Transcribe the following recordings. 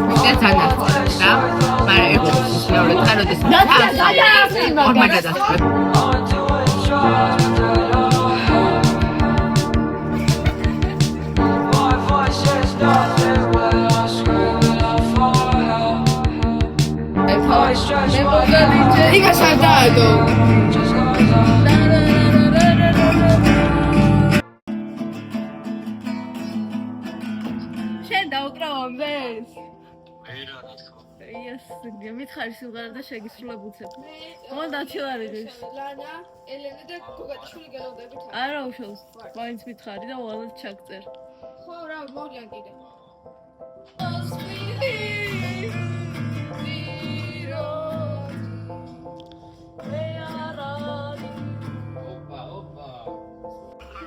მიდია ძალიან და მაგრამ ეგრე შეავლეთ ხაროდეს ორმა გადასწრებ Diga saltado. შენ დაუკრავამდეს? ეს მითხარი სიმღერა და შეგისრულებუცებ. მომდა ჩილარიდეს. ლანა, ელენე და გოგაჩული გელოდებით. არა უშავს. მაინც მითხარი და უალად ჩაგწერ. ხო რა, მოვლიან კიდე.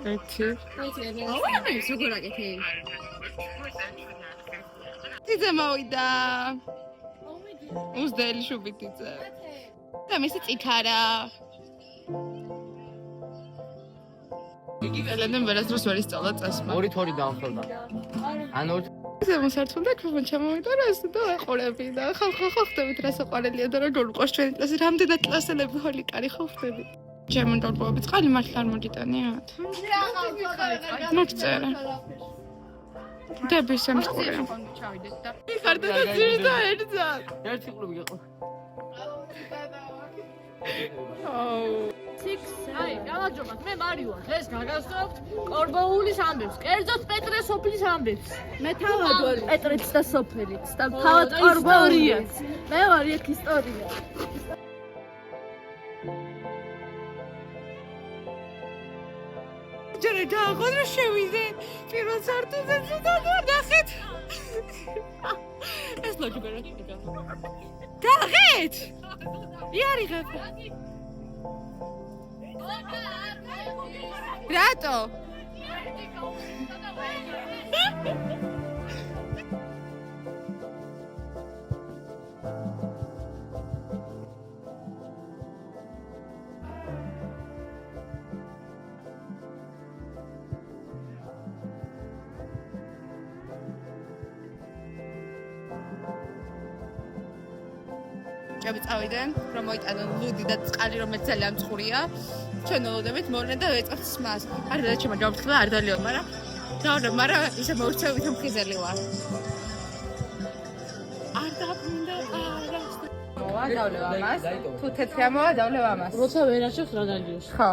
Eti. Oğlum sokura getir. Tize mavida. Uzdeli şubitize. Tamisi tsikara. Elendem veras rosvaris წავალ წასმა. ორი თორი დამხელდა. ან ორი მოსარწმუნდა ქრომან ჩამოვიდა რა ეს და ეყოლები და ხალხო ხახტებით რა საყარელია და როგორ ყავს ჩვენი კლასი რამდენად კლასელები ჰოლიკარი ხახტებით. ჩემო დორბოები წყალი მართლა არ მოდიტანიათ. მოწერა. დების სამწყურა. ჩავიდეთ და ხარდა და ძირდა ერთზა. ერთი კლუბი იყო. აი, გამარჯობა, მე მარიო. დღეს გაგასწრებთ კორბოულის ამბებს. კერძოდ პეტრე სოფლის ამბებს. მე თავად ვარ პეტრეც და სოფელიც და თავად კორბოულიაც. მე ვარ იქ ისტორია. ჯერე დააღონო შევიდე. პირველ სართულზე და ნახეთ. ეს ლოგიკა რა. დაღეთ. იარიღებ. Rato. წავიდან რომ მოიტანონ ლუდი და წყალი რომელიც ძალიან მწყურია ჩვენ ველოდებით მოვლენ და ვეწყებთ სმას არ და ჩემო ჯობთხილა არ დალიო მაგრამ ისე მოურჩევით მხიზელი ვარ არ დაბრუნდა არა დავლევ ამას თუ თეთრი ამოვა დავლევ ამას როცა ვერ აჩვენს რა დალიოს ხო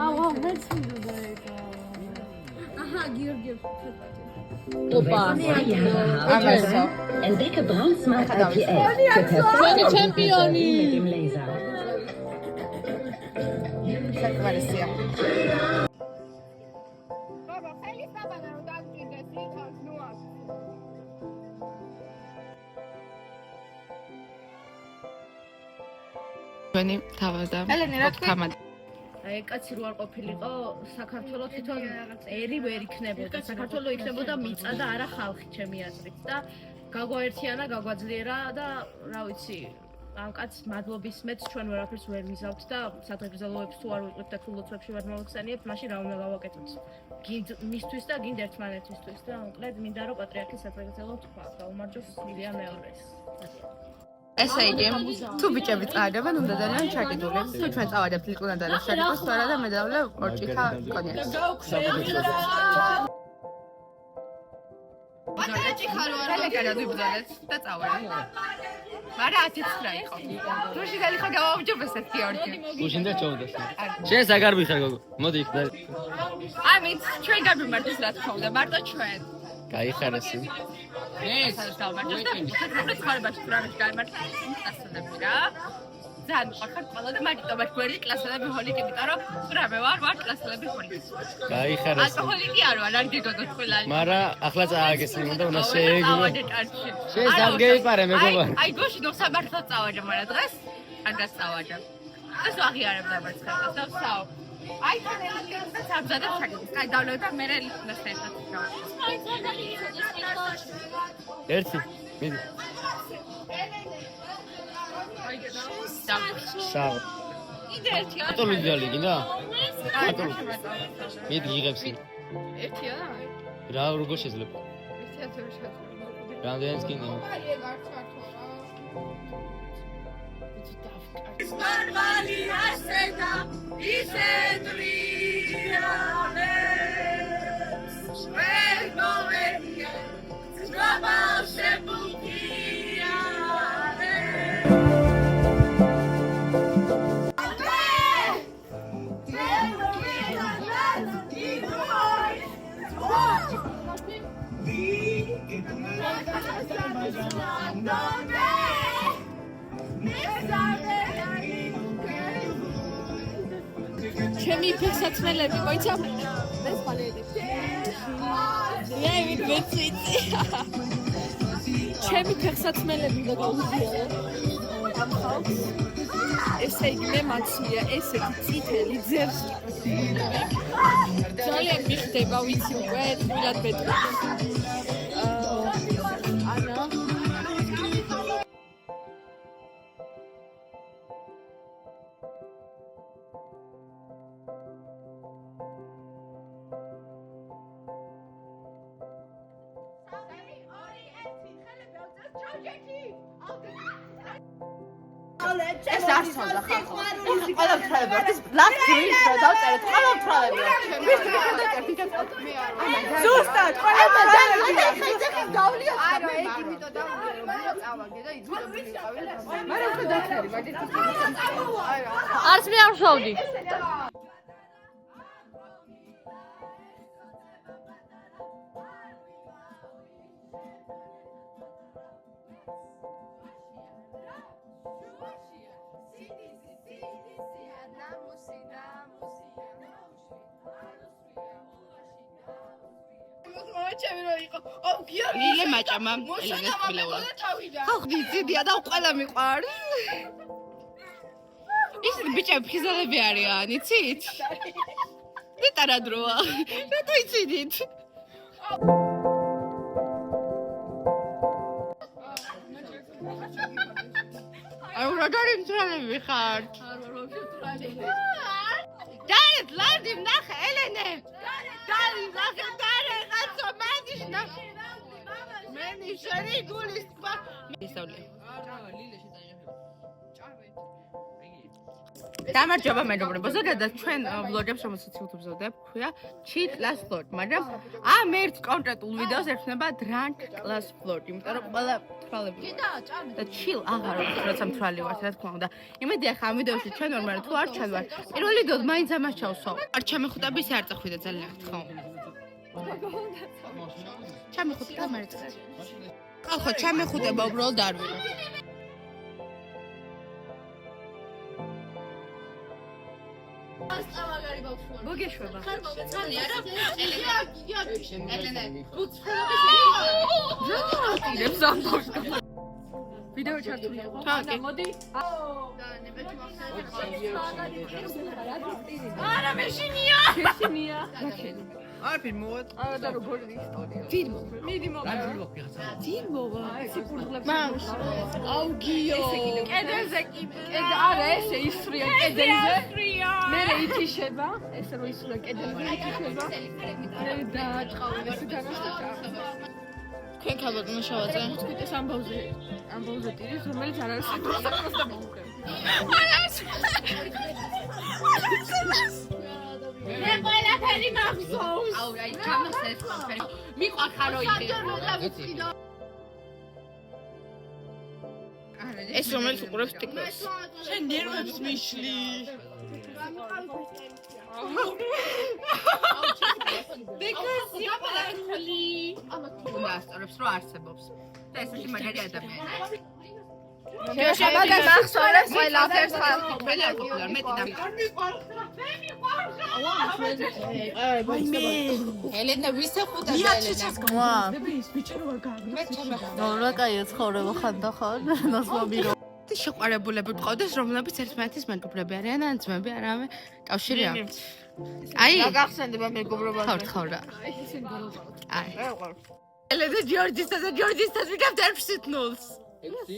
აუ მეც მინდოდა ეგა აჰა გიორგი Opa, Amazzo. Entdecke Brownsmart IPA für Seine Championi. mit dem Laser. Sakvaresia. Baba, خیلی سبانه رو داد میده سی خاص نوار. ვენი თავადა. ელენე რა თქვი? აი კაცი რო არ ყოფილიყო საქართველოს თვითონ ერი ვერ იქნებოდა საქართველოს იქნებოდა მიწა და არა ხალხი ჩემი აზრით და გაგვაერთიანა გაგვაძლიერა და რა ვიცი ამ კაცს მადლობის მეც ჩვენ ვერაფერს ვერ მიზავთ და სადღეგრძელოებს თუ არ ვიყავთ და თუ ლოცვებში ვერ მოვხსენიებთ მაშინ რა უნდა გავაკეთოთ გინდ მისთვის და გინდ ერთმანეთისთვის და მოკლედ მინდა რომ პატრიარქი სადღეგრძელო თქვა გაუმარჯოს ილია მეორეს ესე იგი, თუ ბიჭები წააგებენ, უნდა ძალიან ჩაკიდული. თუ ჩვენ წავადებთ ლიტვიდან და შეგიძლიათ სწორად და მედავლე ორჭიქა კონიაკს. ორჭიქა რო არა ლეგალად ვიბრძოლეთ და წავედით. მაგრამ 19 იყო. რუში დალიხა გავაუმჯობესეთ გიორგი. გუშინდა ჩაუდეს. შენ საგარბი ხარ გოგო. მოდი იქ და ამით ჩვენ გამიმარჯვეს რა თქმა უნდა, მარტო ჩვენ. გაიხარესი. ეს დავმარჯვეს და ეს ხარბაში პრომეთ გამართა ასლები რა. ძალიან ხარ ყველა და მაგიტომაც გვერი კლასელები ჰოლიკი, იმიტომ რომ პრომე ვარ კლასელები ჰოლიკი. გაიხარესი. ალკოჰოლიკი არ ვარ, არ გიგონოთ ყველანი. მაგრამ ახლა წააგეს იმდა უნდა შეეგნო. შენ ზამგეიპარე მეგობარ. აი გოში ნოსამართლა წავაჯა, მაგრამ დღეს არ გასწავაჯა. ეს აღიარებ დამარცხებას და ვსაო. აი თან ელენე საბზადებ ჩაგდებს. აი დავლევ და მე ლიტვას ერთად ჩავარ. ერთი. მიდი. შავ. კიდე ერთი არ. ბატონი ძალი გინდა? ბატონი. მიდი იღებს. ერთია? რა როგორ შეიძლება? ერთი ათევი შეძლო. რამდენიც კი ნუ. მარმალი ასედა ისედრიალებს ვერ მოვედია ჩემი ფეხსაცმელები მოიცა ეს ხალები მე ვიცი ჩემი ფეხსაცმელები და გაუზიარა ამ ხალხს ესე იგი მე მაცია ესეთი წითელი ძერს ძალიან მიხდება ვიცი უკვე თბილად ბედრობს ანა ეს არსონდა ხალხო. ყველა ფრთები, ეს black green და დავწერეთ ყველა ფრთები. ზუსტად, ყველა ფრთები. ხეჭეხის გავლია. არა, ეგ იმიტომ დავწერე, წავაგე და იძულებული ვიყავი. მაგრამ უკვე დაწერე, მაგით არც მე არ ვშოვდი. ლილე მაჭამა ელენეს მილეულა ხოხდი ძიდია და ყველა მიყვარს ის ბიჭები ფხიზელები არიან იცით მეტარა დროა რატო იცით არ რაგარი მტრალები ხართ დარეთ ლარდი ნახე ელენე დარი ნახე დარი ხაცო მანდიშნა მენი შენი გულის თქვა ისავლე ლილე შეტაჟებია გამარჯობა მეგობრებო ზოგადად ჩვენ ვლოგებს რომელსაც YouTube-ზე ვდებ ქვია chill class vlog მაგრამ ამ ერთ კონკრეტულ ვიდეოს ერქნება drunk class vlog იმიტომ რომ ყველა თვალები და chill აღარ არის როცა მთვალი ვარ რა თქმა უნდა იმედია ხა ამ ვიდეოში ჩვენ ვარ მაგრამ თუ არ ჩვენ ვარ პირველი ვიდეოდ მაინც ამას ჩავსვავ არ ჩამეხუტები ისე არ წახვიდა ძალიან ხო ჩამეხუტება მარცხა ხო ჩამეხუტება უბრალოდ არ ვიყო ასწავაგარი ბავშვი მოგეშვება ხარ მომეცალი არა ელენე როდის ამ ბავშვს ვიდეო ჩართულია ხო და მოდი და ნებეთი მახსოვს არა მეშინია მეშინია არ ფილმოვად არა და როგორი ისტორია ფილმო მიდი მოვა ფილმოვა სიფურლებს აუ გიო კედელზე კი არა ესე ისრია კედელზე მე ითიშება ესე რომ ისრია კედელზე ითიშება მე დააჭყავ ესე განაშტა თქვენ ქალბატონო შავაძე თქვით ამბავზე ტირის რომელიც არ არის სიტუაცია პროსტა მოუყევ მე ყველაფერი მახსოვს. აუ, აი, ჩამოსეს ყველაფერი. მიყვარხარ როიქე. ეს რომელიც უყურებს TikTok-ს. შენ ნერვებს მიშლი. Because you are ხოლი. ასწორებს რომ არსებობს. და ესეთი მაგარი ადამიანი. შევშაბაგა მახსოვს ყველაფერს ხალხი ყველა არ ყოფილა მეტი და ელენა ვისახუდა ელენა მე ჩამეხუდა რა კაია ცხოვრება ხან და ხან ნასვამირო შეყვარებულები მყავდეს რომლებიც ერთმანეთის მეგობრები არიან ან ძმები არამე კავშირი აქვს აი რა გახსენდება მეგობრობა ხო რა აი ელენა ჯორჯისთან და ჯორჯისთან ვიგავთ 1-0 ერთი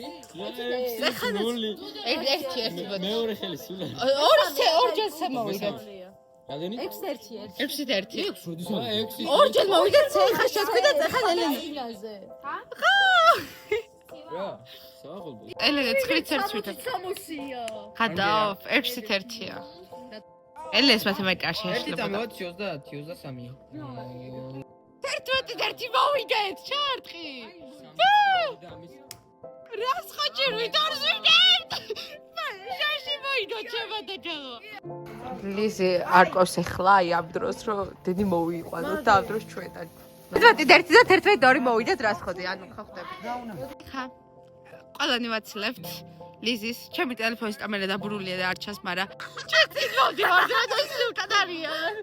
მეორე ხელი სულა ორჯერ მოვიდეთ რამდენი 6-1 6-1 ორჯერ მოვიდეთ ხა შეხვიდა ხა ელენე ხა ელენე 9-1 60-ია. გადაო 1-1-ია ელენეს მათემატიკა არ შეეშლებოდა 30 23 11 მოვიდეთ ჩარტყი რას ხოჭი ვიდორს ვიგებთ შაში მოიდო ჩემო და ჩემო ლიზი არ ყავს ახლა აი ამ დროს რომ დედი მოვიყვანოთ და ამ დროს ჩვენთან 11 და 11 მოვიდეთ რას ხოდი ანუ ხახტები ხა ყველანი ვაცლებთ ლიზის ჩემი ტელეფონის კამერა დაბურულია და არ ჩანს მაგრამ ჩვენ წინ მოვდივართ და ის უკან არიან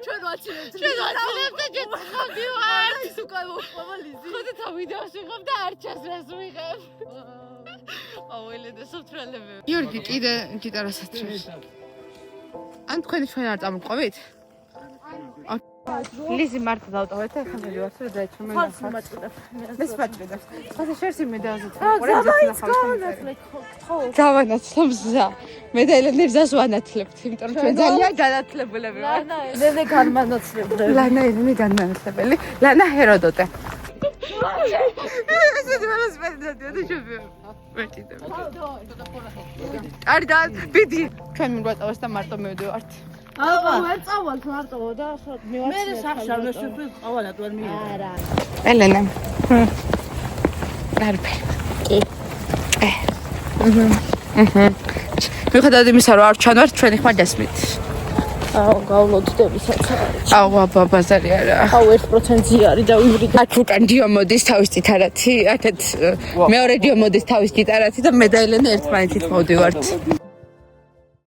ჩვენ ვაცლებთ და ჩვენ მოვდივართ ის უკან მოხდება ლიზი ხოდა თა ვიდეოს ვიღებ და არ ჩანს რას ვიღებ აუ ელენე სუფრალები გიორგი კიდე გიტარას ათრევს ან თქვენი ჩვენ არ წამოყვებით ლიზი მარტო დავტოვეთ და ახლა მივიდეთ და ჩვენ მე სპაჭრედებს ხაზე შერს იმედაზე დავანაცლებ ზა მე და ელენე ზას ვანაცლებთ იმიტომ რომ ჩვენ ძალიან განათლებულები ვართ ელენე განმანაცლებელი ლანა ელენე განმანაცლებელი ლანა ჰეროდოტე ესეთი მანაცლებელია და ჩვენ ვეთიდებ არ და ბიდი ჩვენ მივაწავეს და მარტო მივიდივართ აბა ვერ წავალთ მარტო და მე სახშავ შეფი ყავალად ვერ მიიღე არა ელენე დარბე მიხედავთ იმისა რომ არ ჩანვართ ჩვენი ხმა დასმით აუ გავლოდდები საერთოდ აუ აბა ბაზარი არა აუ 1%-ი არის და ვიბრიდე აქ უკან დიო მოდის თავის გიტარათი აქეთ მეორე დიო მოდის თავის გიტარათი და მე და ელენე ერთმანეთით მოვდივართ